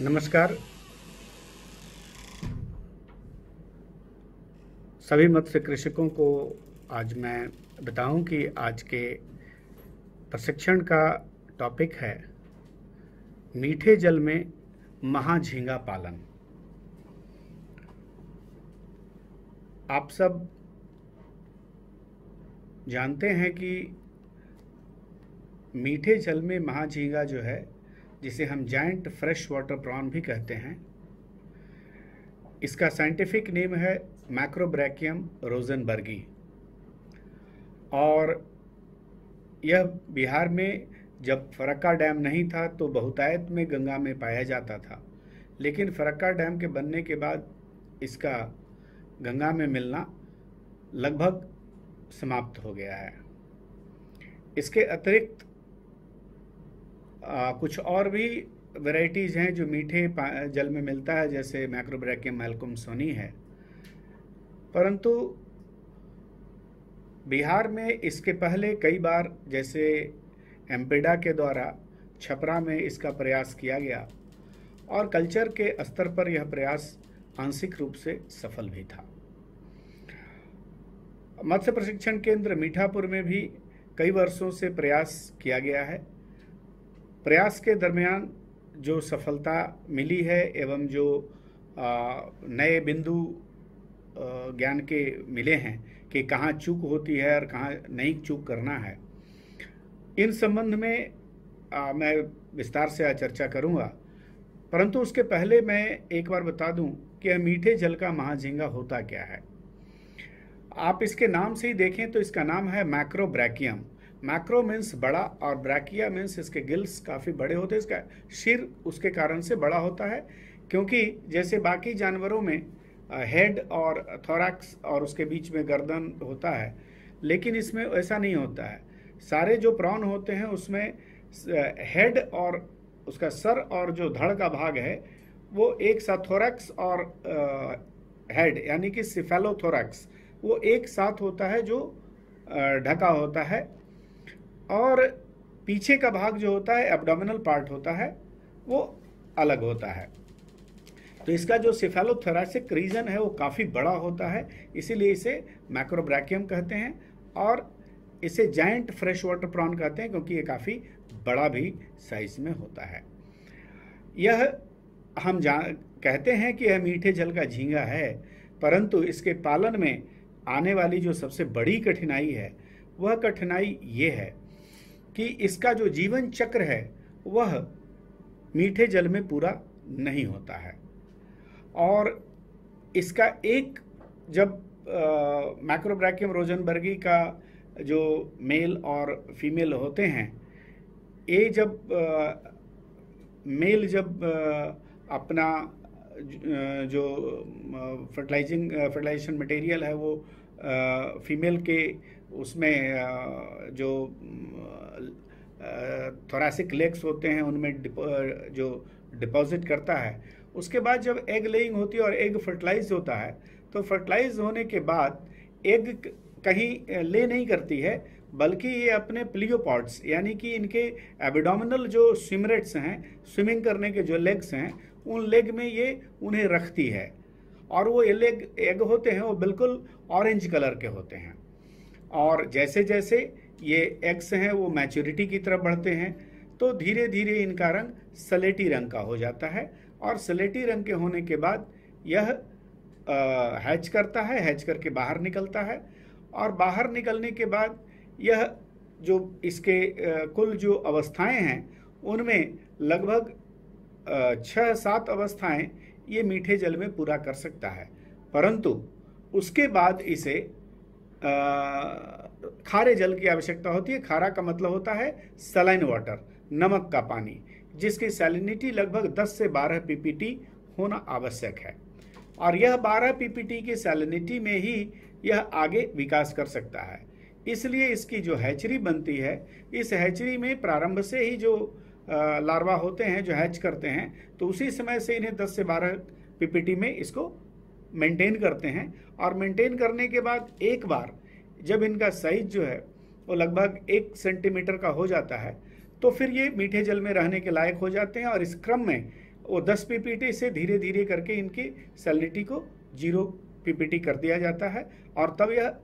नमस्कार। सभी मत्स्य कृषकों को आज मैं बताऊं कि आज के प्रशिक्षण का टॉपिक है मीठे जल में महाझींगा पालन। आप सब जानते हैं कि मीठे जल में महाझींगा जो है, जिसे हम जायंट फ्रेश वाटर प्रॉन भी कहते हैं, इसका साइंटिफिक नेम है मैक्रोब्रैकियम रोजनबर्गी। और यह बिहार में जब फरक्का डैम नहीं था तो बहुतायत में गंगा में पाया जाता था, लेकिन फरक्का डैम के बनने के बाद इसका गंगा में मिलना लगभग समाप्त हो गया है। इसके अतिरिक्त कुछ और भी वैरायटीज़ हैं जो मीठे जल में मिलता है, जैसे मैक्रोब्रैकियम मैल्कोम्सोनी है, परंतु बिहार में इसके पहले कई बार जैसे एम्पेडा के द्वारा छपरा में इसका प्रयास किया गया और कल्चर के स्तर पर यह प्रयास आंशिक रूप से सफल भी था। मत्स्य प्रशिक्षण केंद्र मीठापुर में भी कई वर्षों से प्रयास किया गया है। प्रयास के दरमियान जो सफलता मिली है एवं जो नए बिंदु ज्ञान के मिले हैं कि कहाँ चूक होती है और कहाँ नहीं चूक करना है, इन संबंध में मैं विस्तार से आज चर्चा करूँगा। परंतु उसके पहले मैं एक बार बता दूं कि यह मीठे जल का महाझींगा होता क्या है। आप इसके नाम से ही देखें तो इसका नाम है मैक्रोब्रैकियम। मैक्रो मीन्स बड़ा और ब्रैकिया मीन्स इसके गिल्स काफ़ी बड़े होते हैं। इसका सिर उसके कारण से बड़ा होता है, क्योंकि जैसे बाकी जानवरों में हेड और थोरैक्स और उसके बीच में गर्दन होता है, लेकिन इसमें ऐसा नहीं होता है। सारे जो प्रॉन होते हैं उसमें हेड और उसका सर और जो धड़ का भाग है वो एक साथ, थोरैक्स और हेड यानी कि सिफेलोथोरैक्स, वो एक साथ होता है जो ढका होता है, और पीछे का भाग जो होता है एब्डोमिनल पार्ट होता है वो अलग होता है। तो इसका जो सिफेलोथोरैसिक रीजन है वो काफ़ी बड़ा होता है, इसीलिए इसे मैक्रोब्रैकियम कहते हैं और इसे जायंट फ्रेश वाटर प्रॉन कहते हैं, क्योंकि ये काफ़ी बड़ा भी साइज में होता है। यह हम कहते हैं कि यह मीठे जल का झींगा है, परंतु इसके पालन में आने वाली जो सबसे बड़ी कठिनाई है वह कठिनाई ये है कि इसका जो जीवन चक्र है वह मीठे जल में पूरा नहीं होता है। और इसका एक जब मैक्रोब्रैकियम रोजनबर्गी का जो मेल और फीमेल होते हैं, ये जब मेल जब अपना जो फर्टिलाइजेशन मटेरियल है वो फीमेल के उसमें जो थोरैसिक लेग्स होते हैं उनमें जो डिपॉजिट करता है, उसके बाद जब एग लेइंग होती है और एग फर्टिलाइज होता है, तो फर्टिलाइज होने के बाद एग कहीं ले नहीं करती है, बल्कि ये अपने प्लियोपॉड्स यानी कि इनके एब्डोमिनल जो स्विमरेट्स हैं, स्विमिंग करने के जो लेग्स हैं, उन लेग में ये उन्हें रखती है। और वो ये लेग एग होते हैं वो बिल्कुल ऑरेंज कलर के होते हैं, और जैसे जैसे ये एग्स हैं वो मैच्योरिटी की तरफ बढ़ते हैं तो धीरे धीरे इनका रंग सलेटी रंग का हो जाता है, और सलेटी रंग के होने के बाद यह हैच करता है, हैच करके बाहर निकलता है, और बाहर निकलने के बाद यह जो इसके कुल जो अवस्थाएं हैं उनमें लगभग 6-7 अवस्थाएं ये मीठे जल में पूरा कर सकता है। परंतु उसके बाद इसे खारे जल की आवश्यकता होती है। खारा का मतलब होता है सलाइन वाटर, नमक का पानी, जिसकी सैलिनिटी लगभग 10 से 12 पीपीटी होना आवश्यक है, और यह 12 पीपीटी की सैलिनिटी में ही यह आगे विकास कर सकता है। इसलिए इसकी जो हैचरी बनती है, इस हैचरी में प्रारंभ से ही जो लार्वा होते हैं जो हैच करते हैं, तो उसी समय से इन्हें 10 से 12 पीपीटी में इसको मेंटेन करते हैं, और मेंटेन करने के बाद एक बार जब इनका साइज जो है वो लगभग 1 सेंटीमीटर का हो जाता है, तो फिर ये मीठे जल में रहने के लायक हो जाते हैं। और इस क्रम में वो 10 पीपीटी से धीरे धीरे करके इनकी सैलिनिटी को 0 पीपीटी कर दिया जाता है और तब यह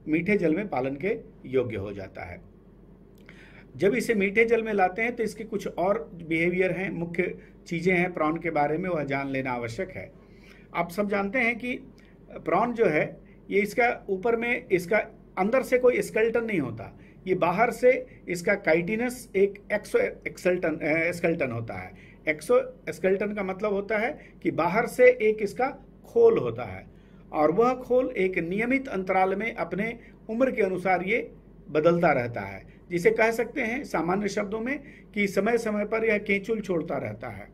मीठे जल में पालन के योग्य हो जाता है। जब इसे मीठे जल में लाते हैं तो इसके कुछ और बिहेवियर हैं, मुख्य चीज़ें हैं प्रॉन के बारे में, वह जान लेना आवश्यक है। आप सब जानते हैं कि प्रॉन जो है ये इसका ऊपर में इसका अंदर से कोई स्केलेटन नहीं होता, ये बाहर से इसका काइटिनस एक एक्सोस्केलेटन होता है। एक्सोस्केलेटन का मतलब होता है कि बाहर से एक इसका खोल होता है और वह खोल एक नियमित अंतराल में अपने उम्र के अनुसार ये बदलता रहता है, जिसे कह सकते हैं सामान्य शब्दों में कि समय समय पर यह केंचुल छोड़ता रहता है।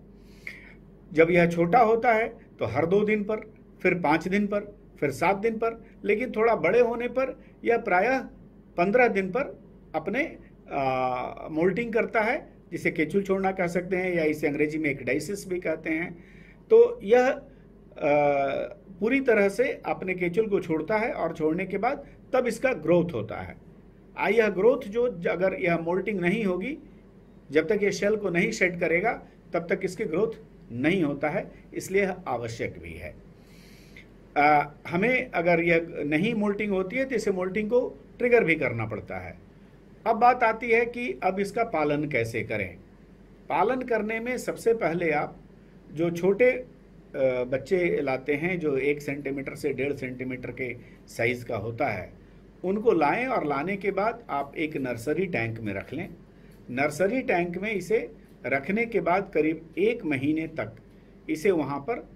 जब यह छोटा होता है तो हर 2 दिन पर, फिर 5 दिन पर, फिर 7 दिन पर, लेकिन थोड़ा बड़े होने पर यह प्रायः 15 दिन पर अपने मोल्टिंग करता है, जिसे केंचुल छोड़ना कह सकते हैं या इसे अंग्रेजी में एक्डाइसिस भी कहते हैं। तो यह पूरी तरह से अपने केंचुल को छोड़ता है और छोड़ने के बाद तब इसका ग्रोथ होता है। यह ग्रोथ जो अगर यह मोल्टिंग नहीं होगी, जब तक ये शेल को नहीं शेड करेगा तब तक इसकी ग्रोथ नहीं होता है, इसलिए आवश्यक भी है। हमें अगर यह नहीं मोल्टिंग होती है तो इसे मोल्टिंग को ट्रिगर भी करना पड़ता है। अब बात आती है कि अब इसका पालन कैसे करें। पालन करने में सबसे पहले आप जो छोटे बच्चे लाते हैं जो 1 सेंटीमीटर से 1.5 सेंटीमीटर के साइज़ का होता है, उनको लाएं और लाने के बाद आप एक नर्सरी टैंक में रख लें। नर्सरी टैंक में इसे रखने के बाद करीब 1 महीने तक इसे वहाँ पर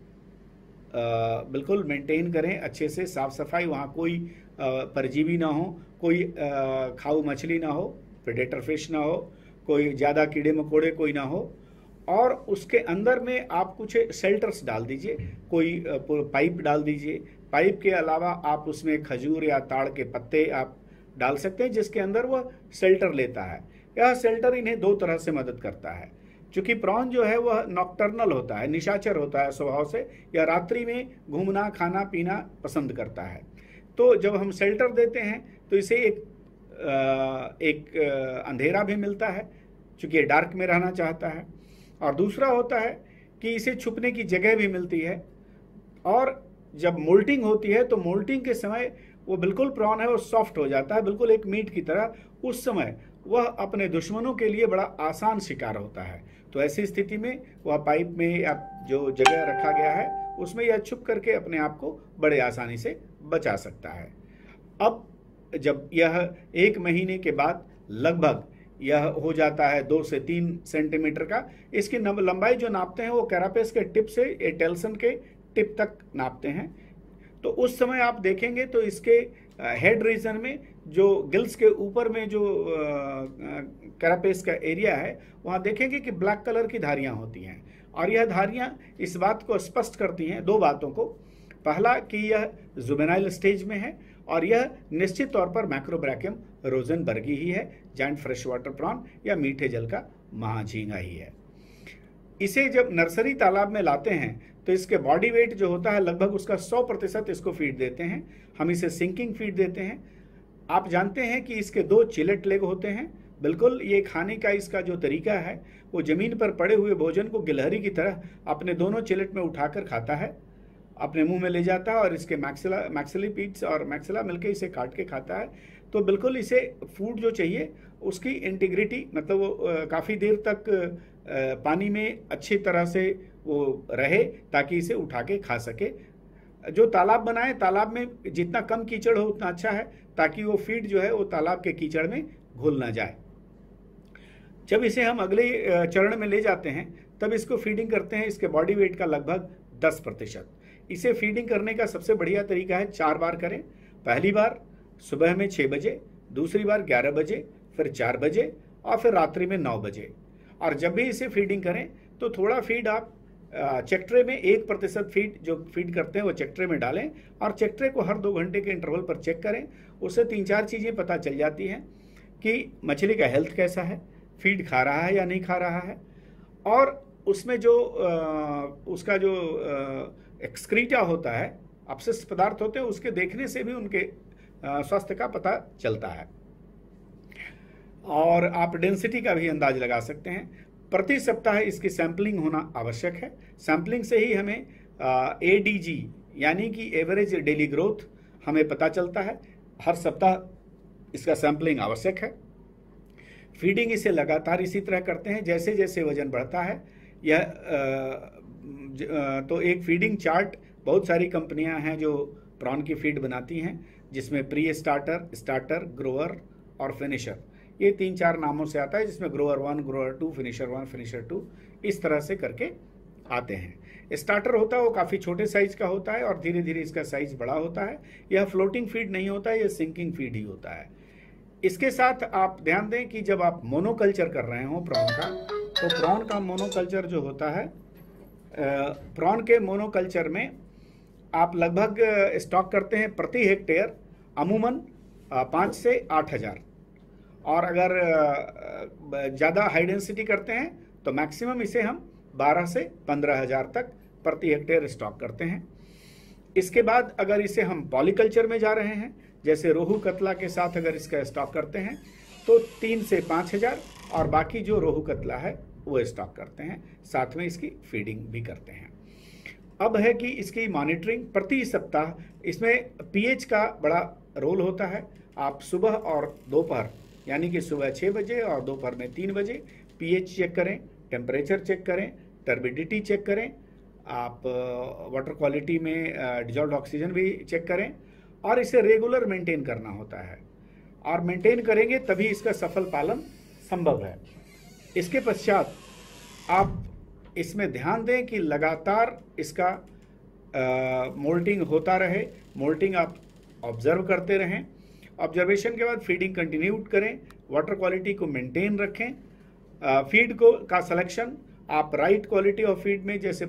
बिल्कुल मेंटेन करें, अच्छे से साफ़ सफाई, वहाँ कोई परजीवी ना हो, कोई खाऊ मछली ना हो, प्रेडेटर फिश ना हो, कोई ज़्यादा कीड़े मकोड़े कोई ना हो, और उसके अंदर में आप कुछ शेल्टर्स डाल दीजिए, कोई पाइप डाल दीजिए। पाइप के अलावा आप उसमें खजूर या ताड़ के पत्ते आप डाल सकते हैं, जिसके अंदर वह शेल्टर लेता है। यह शेल्टर इन्हें 2 तरह से मदद करता है। चूँकि प्रॉन जो है वह नॉक्टर्नल होता है, निशाचर होता है स्वभाव से, या रात्रि में घूमना खाना पीना पसंद करता है। तो जब हम शेल्टर देते हैं तो इसे एक अंधेरा भी मिलता है, चूँकि ये डार्क में रहना चाहता है, और दूसरा होता है कि इसे छुपने की जगह भी मिलती है। और जब मोल्टिंग होती है तो मोल्टिंग के समय वो बिल्कुल प्रॉन है वो सॉफ्ट हो जाता है, बिल्कुल एक मीट की तरह। उस समय वह अपने दुश्मनों के लिए बड़ा आसान शिकार होता है। तो ऐसी स्थिति में वह पाइप में या जो जगह रखा गया है उसमें यह छुप करके अपने आप को बड़े आसानी से बचा सकता है। अब जब यह 1 महीने के बाद लगभग यह हो जाता है 2 से 3 सेंटीमीटर का, इसकी लंबाई जो नापते हैं वो कैरापेस के टिप से एटेल्सन के टिप तक नापते हैं। तो उस समय आप देखेंगे तो इसके हेड रीजन में जो गिल्स के ऊपर में जो कैरापेस का एरिया है वहाँ देखेंगे कि ब्लैक कलर की धारियाँ होती हैं, और यह धारियाँ इस बात को स्पष्ट करती हैं 2 बातों को। पहला कि यह जुवेनाइल स्टेज में है, और यह निश्चित तौर पर मैक्रोब्रैकियम रोजनबर्गी ही है, जायंट फ्रेश वाटर प्रॉन या मीठे जल का महाझींगा ही है। इसे जब नर्सरी तालाब में लाते हैं तो इसके बॉडी वेट जो होता है लगभग उसका 100% इसको फीड देते हैं। हम इसे सिंकिंग फीड देते हैं। आप जानते हैं कि इसके 2 चिलेट लेग होते हैं। बिल्कुल ये खाने का इसका जो तरीका है वो ज़मीन पर पड़े हुए भोजन को गिलहरी की तरह अपने दोनों चिलेट में उठाकर खाता है, अपने मुंह में ले जाता है, और इसके मैक्सिली पीट्स और मैक्सिला मिलकर इसे काट के खाता है। तो बिल्कुल इसे फूड जो चाहिए उसकी इंटीग्रिटी, मतलब वो काफ़ी देर तक पानी में अच्छी तरह से वो रहे ताकि इसे उठा के खा सके। जो तालाब बनाए, तालाब में जितना कम कीचड़ हो उतना अच्छा है, ताकि वो फीड जो है वो तालाब के कीचड़ में घुल ना जाए। जब इसे हम अगले चरण में ले जाते हैं तब इसको फीडिंग करते हैं इसके बॉडी वेट का लगभग 10%। इसे फीडिंग करने का सबसे बढ़िया तरीका है 4 बार करें। पहली बार सुबह में 6 बजे, दूसरी बार 11 बजे, फिर 4 बजे, और फिर रात्रि में 9 बजे। और जब भी इसे फीडिंग करें तो थोड़ा फीड आप चेक ट्रे में 1% फीड जो फीड करते हैं वो चेक ट्रे में डालें, और चेक ट्रे को हर 2 घंटे के इंटरवल पर चेक करें। उससे 3-4 चीज़ें पता चल जाती हैं कि मछली का हेल्थ कैसा है, फीड खा रहा है या नहीं खा रहा है, और उसमें जो उसका जो एक्सक्रीटा होता है, अपशिष्ट पदार्थ होते हैं, उसके देखने से भी उनके स्वास्थ्य का पता चलता है। और आप डेंसिटी का भी अंदाज लगा सकते हैं। प्रति सप्ताह इसकी सैंपलिंग होना आवश्यक है। सैंपलिंग से ही हमें ADG यानी कि एवरेज डेली ग्रोथ हमें पता चलता है। हर सप्ताह इसका सैंपलिंग आवश्यक है। फीडिंग इसे लगातार इसी तरह करते हैं जैसे जैसे वजन बढ़ता है। यह तो एक फीडिंग चार्ट, बहुत सारी कंपनियां हैं जो प्रॉन की फीड बनाती हैं, जिसमें प्री स्टार्टर, स्टार्टर, ग्रोअर और फिनिशर, ये 3-4 नामों से आता है, जिसमें ग्रोअर 1, ग्रोअर 2, फिनिशर 1, फिनिशर 2 इस तरह से करके आते हैं। स्टार्टर होता है वो काफ़ी छोटे साइज का होता है और धीरे धीरे इसका साइज बड़ा होता है। यह फ्लोटिंग फीड नहीं होता है, यह सिंकिंग फीड ही होता है। इसके साथ आप ध्यान दें कि जब आप मोनोकल्चर कर रहे हो प्रॉन का, तो प्रॉन का मोनोकल्चर जो होता है, प्रॉन के मोनोकल्चर में आप लगभग स्टॉक करते हैं प्रति हेक्टेयर अमूमन 5 से 8 हज़ार, और अगर ज़्यादा हाई डेंसिटी करते हैं तो मैक्सिमम इसे हम 12 से 15 हज़ार तक प्रति हेक्टेयर स्टॉक करते हैं। इसके बाद अगर इसे हम पॉलीकल्चर में जा रहे हैं, जैसे रोहू कतला के साथ अगर इसका स्टॉक करते हैं तो 3 से 5 हज़ार, और बाकी जो रोहू कतला है वो स्टॉक करते हैं, साथ में इसकी फीडिंग भी करते हैं। अब है कि इसकी मॉनिटरिंग प्रति सप्ताह, इसमें पीएच का बड़ा रोल होता है। आप सुबह और दोपहर, यानी कि सुबह 6 बजे और दोपहर में 3 बजे पीएच चेक करें, टेम्परेचर चेक करें, टर्बिडिटी चेक करें, आप वाटर क्वालिटी में डिजॉल्व्ड ऑक्सीजन भी चेक करें, और इसे रेगुलर मेंटेन करना होता है, और मेंटेन करेंगे तभी इसका सफल पालन संभव है। इसके पश्चात आप इसमें ध्यान दें कि लगातार इसका मोल्टिंग होता रहे। मोल्टिंग आप ऑब्जर्व करते रहें। ऑब्जर्वेशन के बाद फीडिंग कंटिन्यू करें, वाटर क्वालिटी को मेंटेन रखें। फीड का सिलेक्शन आप राइट क्वालिटी ऑफ फीड में, जैसे